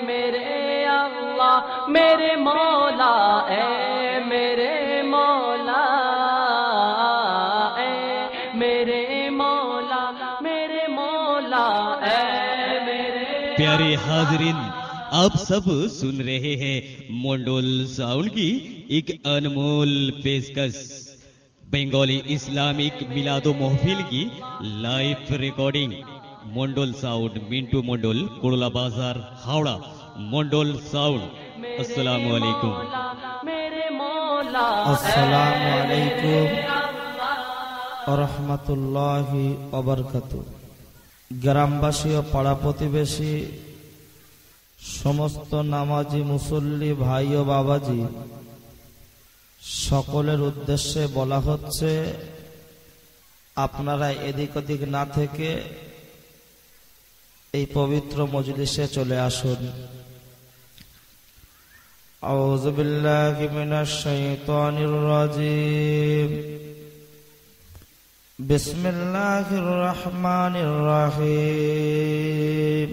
मेरे अल्लाह मेरे मौला ए मेरे मौला ए मेरे मौला मेरे मौला ए मेरे। प्यारे हाज़रीन, आप सब सुन रहे हैं मंडोल साउंड की एक अनमोल पेशकश, बंगाली इस्लामिक मिलादो महफिल की live recording. Mondal sound, Mintu Mondal, कोड़ला बाजार, हावड़ा। मंडोल साउंड। अस्सलामु अलैकुम। अस्सलामु अलैकुम व रहमतुल्लाहि व बरकातुहू। ग्रामवासी और पाड़ा प्रतिवेशी समस्त नामाजी मुसल्ली भाई और बाबाजी सकलेर उद्देश्ये बला हच्छे आपनारा एदिक ओदिक ना थेके এই পবিত্র মজলিসে চলে আসুন। আউযু বিল্লাহি মিনাশ শাইতানির রাজিম। বিসমিল্লাহির রহমানির রহিম।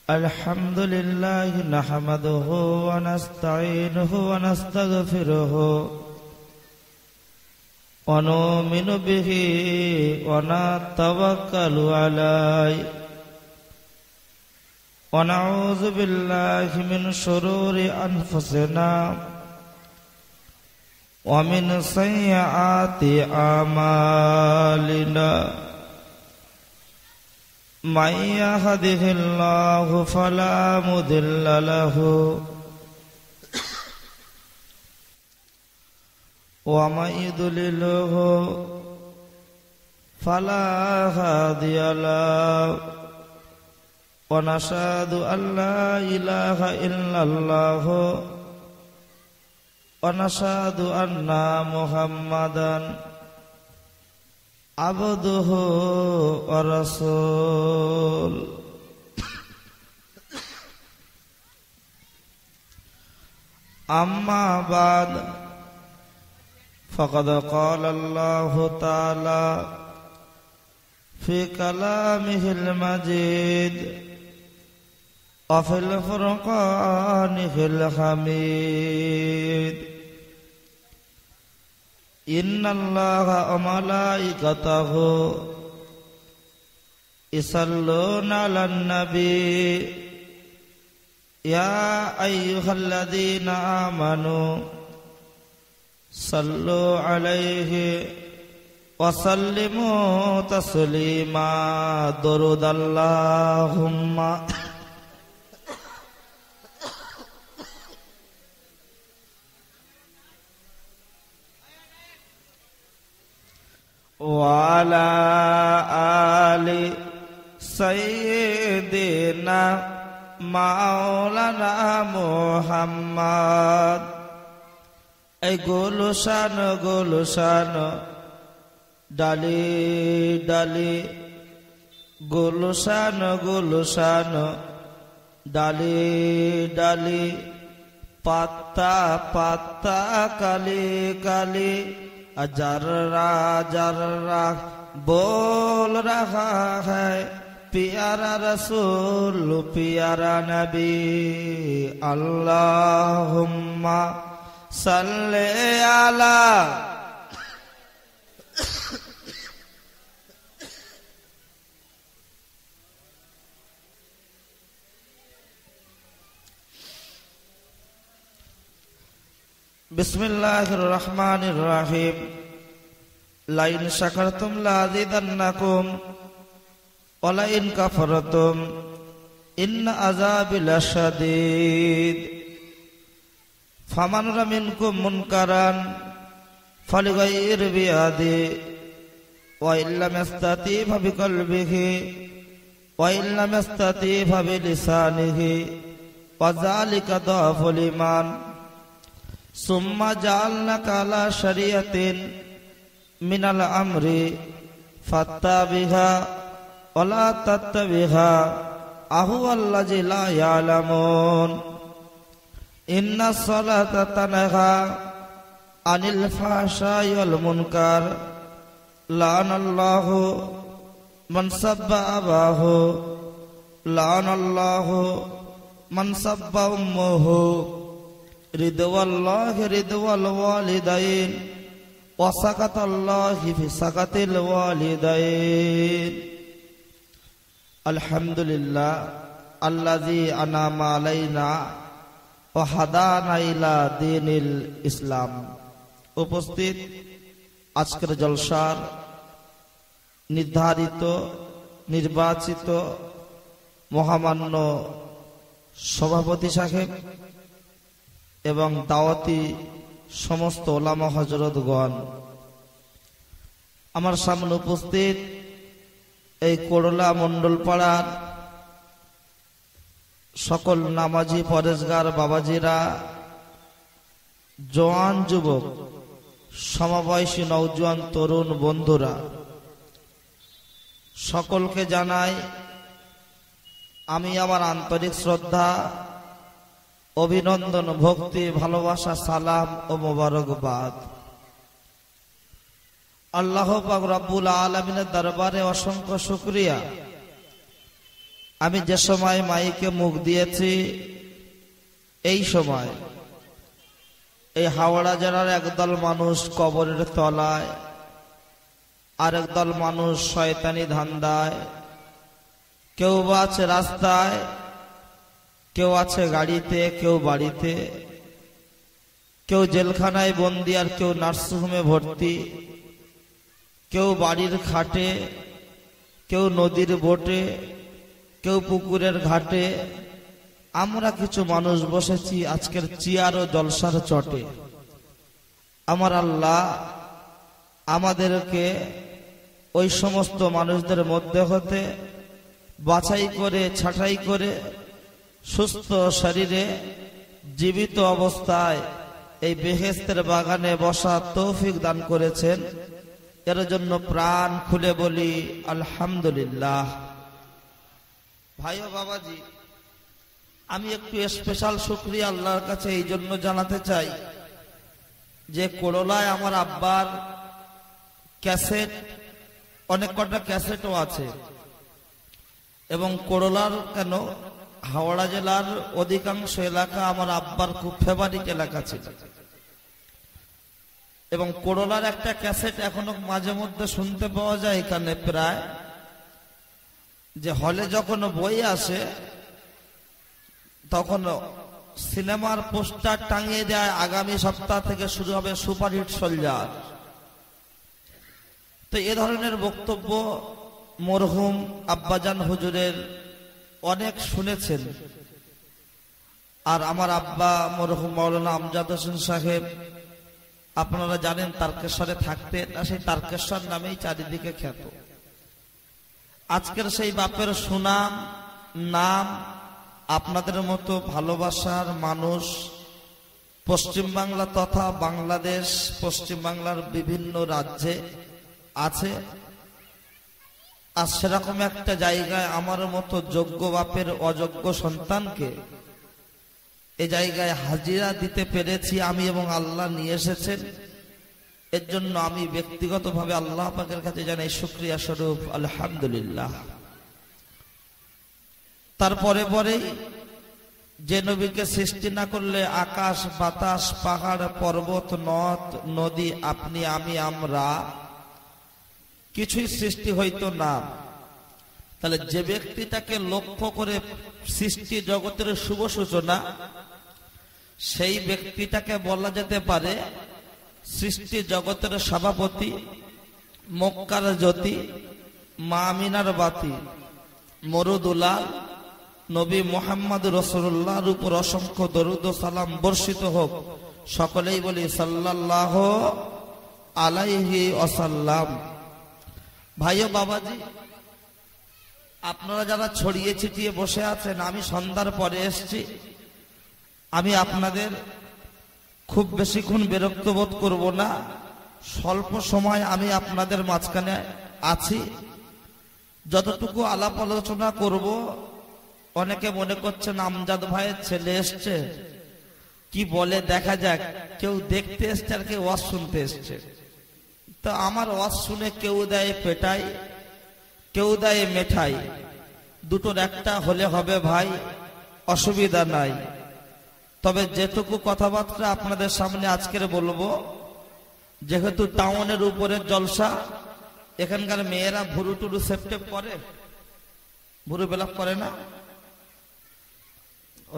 আলহামদুলিল্লাহ নাহমাদুহু ওয়া নাস্তাঈনুহু ওয়া নাস্তাগফিরুহু ونؤمن به ونتوكل عليه ونعوذ بالله من شرور أنفسنا ومن سيئات أعمالنا من يهده الله فلا مضل له ومن يضلله فلا هادي له ونشهد أن لا إله إلا الله ونشهد أن محمدا عبده ورسوله أما بعد فقد قال الله تعالى في كلامه المجيد وفي الفرقان الحميد إن الله وملائكته يصلون على النبي يا أيها الذين آمنوا صلوا عليه وسلموا تسليما درود اللهم وعلى آل سيدنا مولانا محمد। এই গুলশান ডালি ডালি গুলশান ডালি ডালি পাত্তা পাত্তা কালি কালি जर्रा जर्रा बोल रहा है प्यारा रसूल प्यारा नबी। अल्लाहुम्मा सल्ले अला बिस्मिल्लाहिर रहमानिर रहीम। लाइन शकरतुम लाज़िदन्नकुम व लाइन कफरतुम इन्न अज़ाबी लशदीद। फमन मिनकुम मुनकरन फलिगय्यिर बियदिही व इल्लम यस्तती फबिक़ल्बिही व इल्लम यस्तती फबिलिसानिही व ज़ालिका ज़अफ़ुल ईमान। सुम्मा जअलनाका अला शरीअतिन मिनल अम्रि फत्तबिहा वला तत्तबिहा अहुवल्लज़ी ला यअलमून। इन्ना सलाता तनहा अनिल फ़हशाइ वल मुनकर লানাল্লাহু মান সাব্বা আবাহু লানাল্লাহু মান সাব্বা উম্মুহু রিদওয়াল্লাহি রিদওয়াল ওয়ালিদাইন ওয়া সাকাতাল্লাহি ফি সাকাতিল ওয়ালিদাইন। আলহামদুলিল্লাহ আল্লাযী আনামা আলাইনা ওয়া হাদানা ইলা দীনিল ইসলাম। উপস্থিত আজকের জলসার নির্ধারিত নির্বাচিত মহামান্য সভাপতি সাহেব এবং দাওয়াতি সমস্ত ওলামা হযরতগণ, আমার সামনে উপস্থিত এই করলা মন্ডল পাড়ার সকল নামাজি পরেশগার বাবাজিরা, জওয়ান যুবক, সমবয়সী নওজোয়ান তরুণ বন্ধুরা, সকলকে জানাই আমি আমার আন্তরিক শ্রদ্ধা, অভিনন্দন, ভক্তি, ভালোবাসা, সালাম ও মোবারকবাদ। আল্লাহ পাক রব্বুল আলামিনের দরবারে অসংখ্য শুকরিয়া, আমি যে সময় মাইকে মুখ দিয়েছি এই সময় এই হাওড়া জেলার একদল মানুষ কবরের তলায়, আরেক দল মানুষ শয়তানি ধান্দায়, কেউ বা আছে রাস্তায়, কেউ আছে গাড়িতে, কেউ বাড়িতে, কেউ জেলখানায় বন্দি, আর কেউ নার্সিংহোমে ভর্তি, কেউ বাড়ির খাটে, কেউ নদীর বোটে, কেউ পুকুরের ঘাটে। আমরা কিছু মানুষ বসেছি আজকের চিয়ার ও জলসার চটে। আমার আল্লাহ আমাদেরকে ওই সমস্ত মানুষদের মধ্যে হতে বাছাই করে ছাঁটাই করে সুস্থ শরীরে জীবিত অবস্থায় এই বেহেশতের বাগানে বসার তৌফিক দান করেছেন। এর জন্য প্রাণ খুলে বলি আলহামদুলিল্লাহ। ভাই ও বাবাজি, আমি একটু স্পেশাল শুকরিয়া আল্লাহর কাছে এই জন্য জানাতে চাই যে করলায় আমার আব্বার ক্যাসেট, অনেক কটা ক্যাসেটও আছে, এবং করলার কেন হাওড়া জেলার অধিকাংশ এলাকা আমার আব্বার খুব ফেভারিট এলাকা ছিল, এবং করলার একটা ক্যাসেট এখনো মাঝে মধ্যে শুনতে পাওয়া যায় এখানে প্রায়, যে হলে যখন বই আসে তখন সিনেমার পোস্টার টাঙিয়ে দেয়, আগামী সপ্তাহ থেকে শুরু হবে সুপারহিট সোলজার। তো এ ধরনের বক্তব্য মরহুম আব্বাজান হুজুরের অনেক শুনেছেন। আর আমার আব্বা মরহুম মাওলানা আমজাদ হোসেন সাহেব, আপনারা জানেন তারকেশ্বরে থাকতেন, সেই তারকেশ্বর নামেই চারিদিকে খ্যাত। আজকের সেই বাপের সুনাম নাম আপনাদের মতো ভালোবাসার মানুষ পশ্চিমবাংলা তথা বাংলাদেশ, পশ্চিমবাংলার বিভিন্ন রাজ্যে আছে। আর সেরকম একটা জায়গায় আমার মতো যোগ্য বাপের অযোগ্য সন্তানকে এ জায়গায় হাজিরা দিতে পেরেছি আমি, এবং আল্লাহ নিয়ে এসেছেন। এর জন্য আমি ব্যক্তিগতভাবে আল্লাহ পাকের কাছে জানাই শুকরিয়া স্বরূপ আলহামদুলিল্লাহ। তারপরে পরেই যে নবীকে সৃষ্টি না করলে আকাশ বাতাস পাহাড় পর্বত নদ নদী আপনি আমি আমরা কিছুই সৃষ্টি হইতো না। তাহলে যে ব্যক্তিটাকে লক্ষ্য করে সৃষ্টি জগতের শুভ সূচনা, সেই ব্যক্তিটাকে বলা যেতে পারে সৃষ্টি জগতের সভাপতি, মক্কার জ্যোতি, মা আমিনার বাতি, মরুদুলাল নবী মুহাম্মদ রাসূলুল্লাহর উপর অসংখ্য দরুদ ও সালাম বর্ষিত হোক। সকলেই বলি সাল্লাল্লাহু আলাইহি ওয়াসাল্লাম। ভাই ও বাবাজি, আপনারা যারা ছড়িয়ে ছিটিয়ে বসে আছেন, আমি সন্ধ্যার পরে এসেছি, আমি আপনাদের খুব বেশিক্ষণ বিরক্ত বোধ করব না। স্বল্প সময় আমি আপনাদের মাঝখানে আছি, যতটুকু আলাপ আলোচনা করব। অনেকে মনে করছেন আমজাদ ভাইয়ের ছেলে এসছে, কি বলে দেখা যাক। কেউ দেখতে এসছে আর কেউ ওয়াজ শুনতে এসছে। তো আমার ওয়াজ শুনে কেউ দেয় পেটাই, কেউ দেয় মেঠাই, দুটোর একটা হলে হবে ভাই, অসুবিধা নাই। তবে যেটুকু কথাবার্তা আপনাদের সামনে আজকের বলবো, যেহেতু টাউনের উপরে জলসা, এখানকার মেয়েরা ভুরু টুরু সেপ্টেপ করে, ভুরু বেলাপ করে না,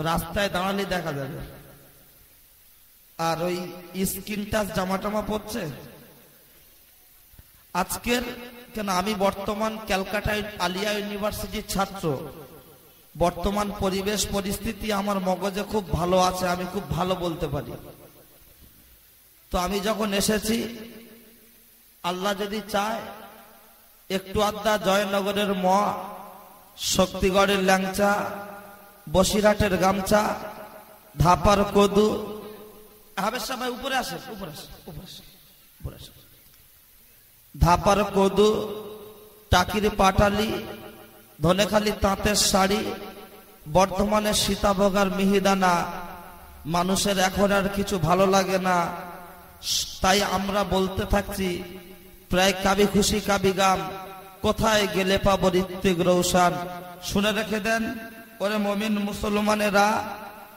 রাস্তায় দাঁড়ালে দেখা যাবে। আর ওই স্কিন টাচ জামা টামা পরছে। আজকের কেন আমি বর্তমান ক্যালকাটা আলিয়া ইউনিভার্সিটির ছাত্র, বর্তমান পরিবেশ পরিস্থিতি আমার মগজে খুব ভালো আছে, আমি খুব ভালো বলতে পারি। তো আমি যখন এসেছি, আল্লাহ যদি চায় একটু আধা জয়নগরের ম, শক্তিগড়ের ল্যাংচা, বসিরহাটের গামছা, ধাপার কদু, হাবের সবাই উপরে আসে, উপরে আসে, উপরে আসে, উপরে আসে, ধাপার কদু, টাকির পাটালি, ধনেখালি তাঁতের শাড়ি, বর্ধমানের সীতাভোগার মিহিদানা, মানুষের এখন আর কিছু ভালো লাগে না, তাই আমরা বলতে থাকছি প্রায় কাবি খুশি কাবি গাম, কোথায় গেলে পাবো ঋত্বিক রৌশান। শুনে রেখে দেন ওরে মমিন মুসলমানেরা,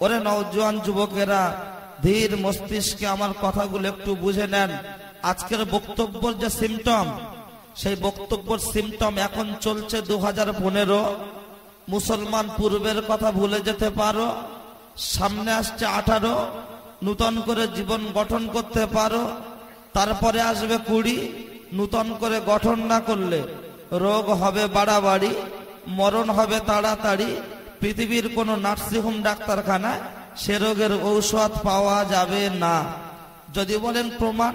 ওরে নওজোয়ান যুবকেরা, ধীর মস্তিষ্কে আমার কথাগুলো একটু বুঝে নেন। আজকের বক্তব্যের যে সিমটম, সেই বক্তব্যের সিমটম এখন চলছে 2015। মুসলমান পূর্বের কথা ভুলে যেতে পারো, সামনে আসছে 18, নূতন করে জীবন গঠন করতে পারো, তারপরে আসবে 20। নূতন করে গঠন না করলে রোগ হবে বাড়াবাড়ি, মরণ হবে তাড়াতাড়ি। পৃথিবীর কোনো নার্সিংহোম ডাক্তারখানায় সে রোগের ঔষধ পাওয়া যাবে না। যদি বলেন প্রমাণ,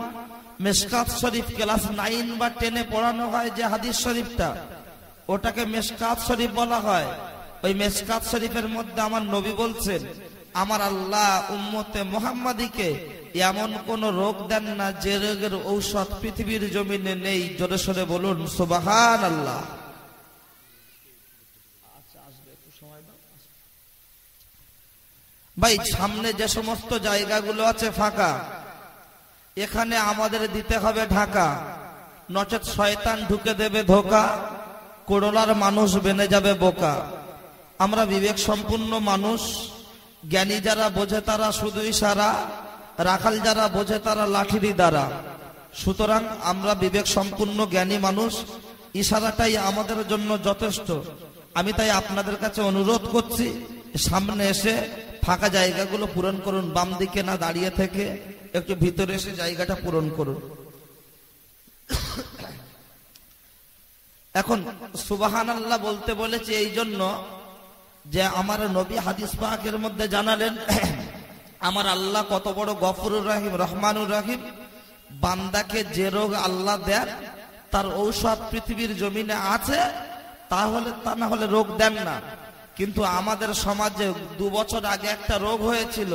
মেশকাত শরীফ ক্লাস 9 বা 10-এ পড়ানো হয় যে হাদিস শরীফটা, ওটাকে মেশকাত শরীফ বলা হয়। ওই মেশকাত শরীফের মধ্যে আমার নবী বলছেন, আমার আল্লাহ উম্মতে মুহাম্মাদিকে এমন কোন রোগ দেন না যে রোগের ঔষধ পৃথিবীর জমিনে নেই। জোরে সোরে বলুন সুবহানাল্লাহ। ভাই, সামনে যে সমস্ত জায়গাগুলো আছে ফাঁকা, এখানে আমাদের দিতে হবে ঢাকা, নচেত শয়তান ঢুকে দেবে ধোকা, করোনার মানুষ বেনে যাবে বোকা। আমরা বিবেক সম্পূর্ণ মানুষ, জ্ঞানী যারা বোঝে তারা শুধু ইশারা, রাখাল যারা বোঝে তারা লাঠিরই দ্বারা। সুতরাং আমরা বিবেক সম্পূর্ণ জ্ঞানী মানুষ, ইশারাটাই আমাদের জন্য যথেষ্ট। আমি তাই আপনাদের কাছে অনুরোধ করছি, সামনে এসে ফাঁকা জায়গাগুলো পূরণ করুন, বাম দিকে না দাঁড়িয়ে থেকে একটু ভিতরে এসে জায়গাটা পূরণ করুন। এখন সুবহানাল্লাহ বলতে বলেছি এই জন্য যে আমার নবী হাদিস পাকের মধ্যে জানালেন, আমার আল্লাহ কত বড় গফুরুর রহিম, রহমানুর রহিম। বান্দাকে যে রোগ আল্লাহ দেন তার ঔষধ পৃথিবীর জমিনে আছে, তাহলে তা না হলে রোগ দেন না। কিন্তু আমাদের সমাজে 2 বছর আগে একটা রোগ হয়েছিল,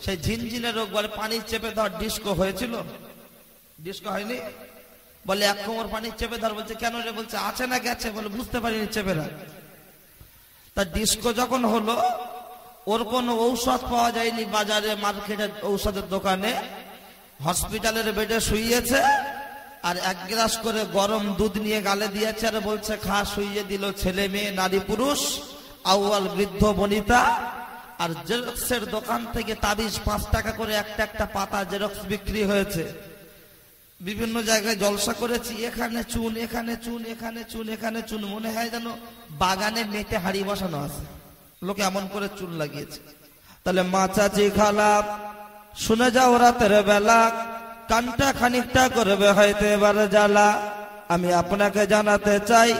সেই ঝিনঝিনে রোগ বলে, পানি চেপে ধর, ডিস্কো হয়েছিল। ডিস্কো হয়নি? বলে 1 কোমর পানি চেপে ধর। বলছে কেন রে? বলছে আছে না গেছে? বলে বুঝতে পারিনি, চেপে ধর। তা ডিস্কো যখন হলো, ওর কোনো ঔষধ পাওয়া যায়নি বাজারে, মার্কেটে, ঔষধের দোকানে। হসপিটালের বেডে শুইয়েছে, আর 1 গ্লাস করে গরম দুধ নিয়ে গালে দিয়েছে, আর বলছে খা। শুইয়ে দিল ছেলে মেয়ে, নারী পুরুষ, আউয়াল বৃদ্ধ বনিতা। আর জেরক্সের দোকান থেকে তাবিজ 5 টাকা করে একটা একটা পাতা জেরক্স বিক্রি হয়েছে। বিভিন্ন জায়গায় জলসা করেছি, এখানে চুন, এখানে চুন, এখানে চুন, এখানে চুন। মনে হয় যেন বাগানে মেটে হাড়ি বসানো আছে, লোকে এমন করে চুন লাগিয়েছে। তাহলে মা, চাচি, খালা, শুনে যাও রাতের বেলা, কানটা খানিকটা করবে হয়তো এবার জ্বালা। আমি আপনাকে জানাতে চাই,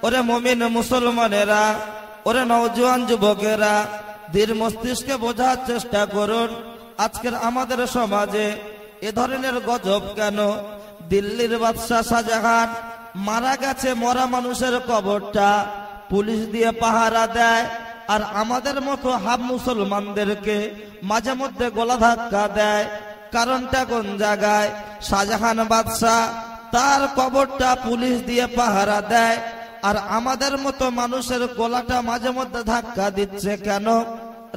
ওরে মুমিন মুসলমানেরা, ওরে নওজোয়ান যুবকেরা, ধীর মস্তিষ্কে বোঝার চেষ্টা করুন। আজকের আমাদের সমাজে এ ধরনের গজব কেন? দিল্লির বাদশাহ শাহজাহান মারা গেছে, মরা মানুষের কবরটা পুলিশ দিয়ে পাহারা দেয়, আর আমাদের মতো হাফ মুসলমানদেরকে মাঝে মধ্যে গলা ধাক্কা দেয়। কারণটা কোন জায়গায়? শাহজাহান বাদশাহ তার কবরটা পুলিশ দিয়ে পাহারা দেয়, আর আমাদের মতো মানুষের গলাটা মাঝে মধ্যে ধাক্কা দিচ্ছে কেন?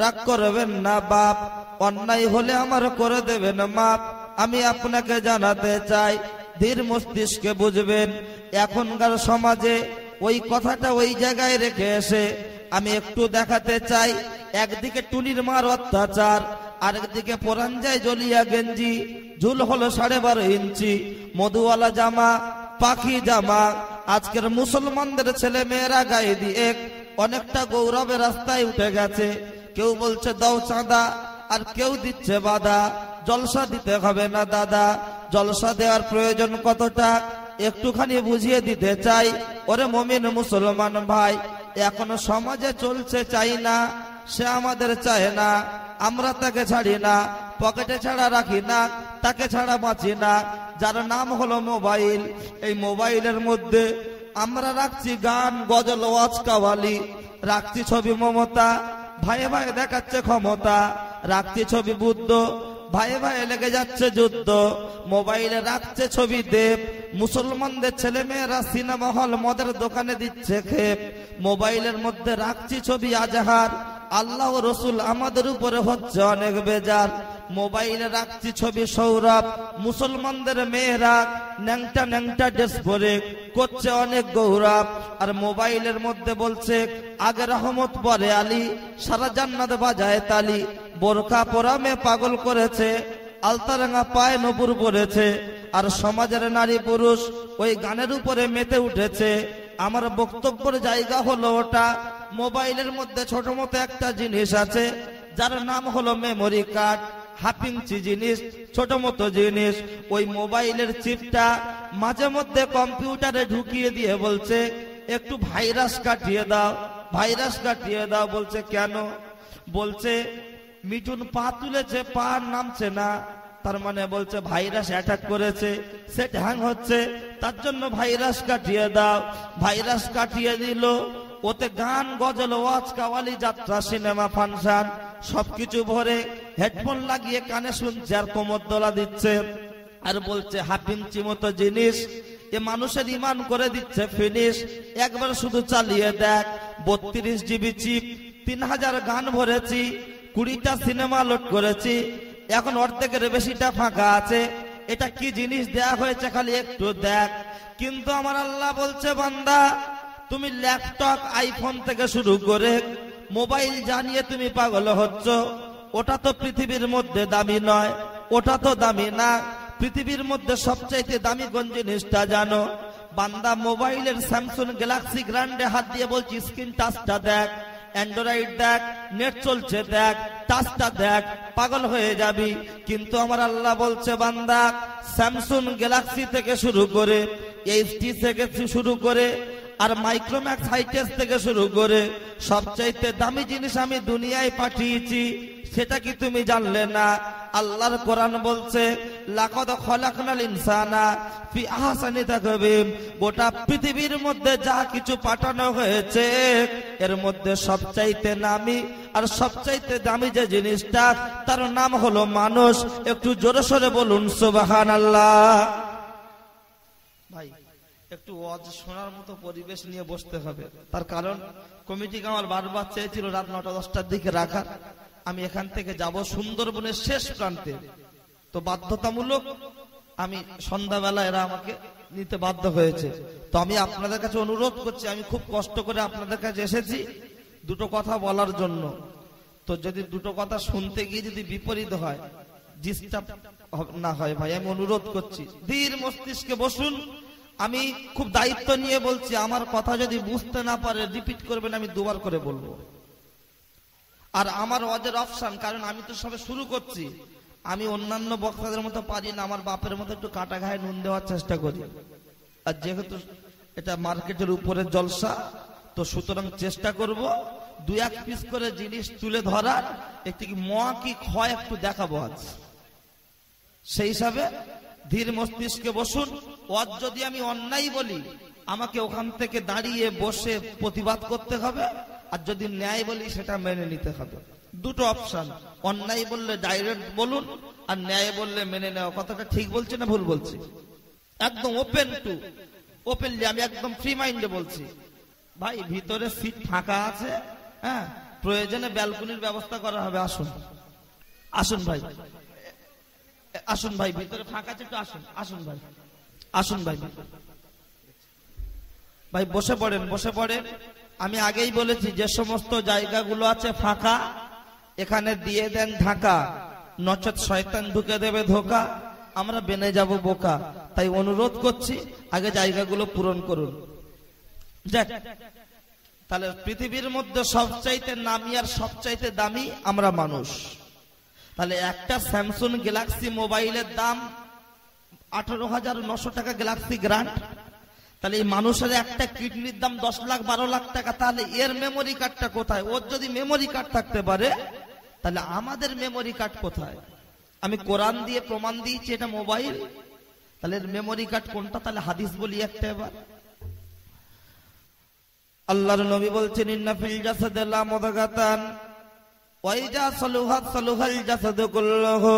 রাগ করবেন না বাপ, অন্যায় হলে আমার করে দেবেন মাপ। আমি আপনাকে জানাতে চাই, ধীর মস্তিষ্কে বুঝবেন। এখনকার সমাজে ওই কথাটা ওই জায়গায় রেখে এসে আমি একটু দেখাতে চাই, একদিকে টুনির মার অত্যাচার, আরেকদিকে পরান যায় জলিয়া গেঞ্জি, ঝুল হলো 12.5 ইঞ্চি, মধুওয়ালা জামা, পাখি জামা। আজকের মুসলমানদের ছেলে মেয়েরা গায়ে দিয়ে অনেকটা গৌরবের রাস্তায় উঠে গেছে। কেউ বলছে দাও চাঁদা, আর কেউ দিচ্ছে বাধা। জলসা দিতে হবে না দাদা, জলসা দেওয়ার প্রয়োজন কতটা একটুখানি বুঝিয়ে দিতে চাই। ওরে মুমিন মুসলমান ভাই, এখনো সমাজে চলছে চাই না, সে আমাদের চায় না, আমরা তাকে ছাড়ি না, পকেটে ছাড়া রাখি না, তাকে ছাড়া বাঁচি না, যার নাম হলো মোবাইল। এই মোবাইলের মধ্যে আমরা রাখছি গান, গজল, ওয়াজ, কাওয়ালি, রাখছি ছবি মমতা, ভাইয়ে ভাইয়ে দেখাচ্ছে ক্ষমতা, রাখছি ছবি বুদ্ধ, ভাইয়ে ভাইয়ে লেগে যাচ্ছে যুদ্ধ। মোবাইলে রাখছে ছবি দেব, মুসলমানদের ছেলে মেয়েরা সিনেমা হল, মদের দোকানে দিচ্ছে খেপ। মোবাইলের মধ্যে রাখছি ছবি আজহার, আল্লাহ রসুল আমাদের উপরে হচ্ছে অনেক বেজার। মোবাইলে রাখছি ছবি সৌরভ, মুসলমানদের মেয়েরা ন্যাংটা ন্যাংটা ড্রেস পরে করছে অনেক গৌরব। আর মোবাইলের মধ্যে বলছে আগে রহমত পরে আলী, সারা জান্নাত বাজায় তালি। বোরকা পরা মেয়ে পাগল করেছে, আলতারাঙা পায়ে নপুর পড়েছে, আর সমাজের নারী পুরুষ ওই গানের উপরে মেতে উঠেছে। আমার বক্তব্যের জায়গা হলো ওটা। মোবাইলের মধ্যে ছোট মতো একটা জিনিস আছে, যার নাম হলো মেমোরি কার্ড, হাফ ইঞ্চি জিনিস, ছোট মতো জিনিস। ওই মোবাইলের চিপটা মাঝে মধ্যে কম্পিউটারে ঢুকিয়ে দিয়ে বলছে একটু ভাইরাস কাটিয়ে দাও, ভাইরাস কাটিয়ে দাও। বলছে কেন? বলছে মিঠুন পা তুলেছে, পা নামছে না, তার মানে বলছে ভাইরাস অ্যাটাক করেছে, সেট হ্যাং হচ্ছে, তার জন্য ভাইরাস কাটিয়ে দাও। ভাইরাস কাটিয়ে দিল, ওতে গান, গজল, ওয়াজ, কাওয়ালি, যাত্রা, সিনেমা, ফাংশন সবকিছু ভরে হেডফোন লাগিয়ে কানে শুনছে আর কোমর দোলা দিচ্ছে। আর বলছে হাফ ইঞ্চি মতো জিনিস, এ মানুষের ইমান করে দিচ্ছে ফিনিশ। একবার শুধু চালিয়ে দেখ, 32 জিবি চিপ, 3000 গান ভরেছি, 20টা সিনেমা লোড করেছি, এখন অর্ধেকের বেশিটা ফাঁকা আছে। এটা কি জিনিস দেয়া হয়েছে খালি একটু দেখ। কিন্তু আমার আল্লাহ বলছে বান্দা, তুমি ল্যাপটপ, আইফোন থেকে শুরু করে মোবাইল জানিয়ে তুমি পাগল হচ্ছ, ওটা তো পৃথিবীর মধ্যে দামি নয়, ওটা তো দামি না। পৃথিবীর মধ্যে সবচাইতে দামি কোন জিনিসটা জানো? বান্দা মোবাইলের স্যামসাং গ্যালাক্সি গ্র্যান্ডে হাত দিয়ে বলছি স্ক্রিন টাচটা দেখ, অ্যান্ড্রয়েড দেখ, নেট চলছে দেখ, টাচটা দেখ, পাগল হয়ে যাবি। কিন্তু আমার আল্লাহ বলছে বান্দা, স্যামসাং গ্যালাক্সি থেকে শুরু করে, এইচটি থেকে শুরু করে, আর মাইক্রোম্যাক্স হাইটেস থেকে শুরু করে সবচাইতে দামি জিনিস আমি দুনিয়ায় পাঠিয়েছি, সেটা কি তুমি জানলে না? আল্লাহর কোরআন বলছে লাকাদ খলাকনাল ইনসানা ফি আহসানি তাকবীম। গোটা পৃথিবীর মধ্যে যা কিছু পাঠানো হয়েছে এর মধ্যে সবচাইতে নামি আর সবচাইতে দামি যে জিনিসটা, তার নাম হলো মানুষ। একটু জোরে সোরে বলুন সুবহানাল্লাহ। ভাই একটু ওয়াজ শোনার মতো পরিবেশ নিয়ে বসতে হবে, তার কারণ কমিটিকে আমার বারবার চেয়েছিল রাত 9টা-10টার দিকে রাখার। আমি এখান থেকে যাব সুন্দরবনের শেষ প্রান্তে, তো বাধ্যতামূলক আমি সন্ধ্যাবেলা এরা আমাকে নিতে বাধ্য হয়েছে। তো আমি আপনাদের কাছে অনুরোধ করছি, আমি খুব কষ্ট করে আপনাদের কাছে এসেছি দুটো কথা বলার জন্য। তো যদি দুটো কথা শুনতে গিয়ে যদি বিপরীত হয়, ডিস্টার্ব না হয়, ভাই আমি অনুরোধ করছি ধীর মস্তিষ্কে বসুন। আমি খুব দায়িত্ব নিয়ে বলছি, আমার কথা যদি বুঝতে না পারে রিপিট করবেন, আমি দুবার করে বলবো। আর আমার ওয়াজের অপশন, কারণ আমি তো সবে শুরু করছি, আমি অন্যান্য বক্তাদের মতো পারি না, আমার বাপের মতো একটু কাটা ঘায়ে নুন দেওয়ার চেষ্টা করি। আর যেহেতু এটা মার্কেটের উপরে জলসা, তো সুতরাং চেষ্টা করব 2-1 পিস করে জিনিস তুলে ধরার, একটু কি মোয়া কি ক্ষয় একটু দেখাবো আজ। সেই হিসাবে ধীর মস্তিষ্কে বসুন। ওয়াজ যদি আমি অন্যায় বলি, আমাকে ওখান থেকে দাঁড়িয়ে বসে প্রতিবাদ করতে হবে, আর যদি ন্যায় বলি সেটা মেনে নিতে হবে। দুটো অপশন, অন্যায় বললে ডাইরেক্ট বলুন, আর ন্যায় বললে মেনে নেওয়া। কথাটা ঠিক বলছি না ভুল বলছি? একদম ওপেনলি আমি একদম ফ্রি মাইন্ডে বলছি। ভাই ভিতরে সিট ফাঁকা আছে, হ্যাঁ, প্রয়োজনে ব্যালকনির ব্যবস্থা করা হবে। আসুন আসুন ভাই, আসুন ভাই, ভিতরে ফাঁকা আছে, একটু আসুন, আসুন ভাই, আসুন ভাই, ভাই বসে পড়েন, বসে পড়েন। আমি আগেই বলেছি যে সমস্ত জায়গাগুলো আছে ফাঁকা, এখানে দিয়ে দেন ঢাকা, নচেত শয়তান ঢুকে দেবে ধোকা, আমরা বেনে যাব বোকা। তাই অনুরোধ করছি আগে জায়গাগুলো পূরণ করুন। যাক, তাহলে পৃথিবীর মধ্যে সবচাইতে নামি আর সবচাইতে দামি আমরা মানুষ। তাহলে একটা স্যামসাং গ্যালাক্সি মোবাইলের দাম 18,900 টাকা, গ্যালাক্সি গ্র্যান্ড। তাহলে এই মানুষের একটা কিডনির দাম 10 লাখ 12 লাখ টাকা। তাহলে এর মেমোরি কার্ডটা কোথায়? ওর যদি মেমোরি কার্ড থাকতে পারে তাহলে আমাদের মেমোরি কার্ড কোথায়? আমি কোরআন দিয়ে প্রমাণ দিয়েছি এটা মোবাইল, তাহলে এর মেমোরি কার্ড কোনটা? তাহলে হাদিস বলি একটা এবার। আল্লাহর নবী বলছেন ইন্না ফিল জাসাদি লামুদাগাতান ওয়া ইযা সালুহাত সালুহাল জাসাদু কুল্লুহু।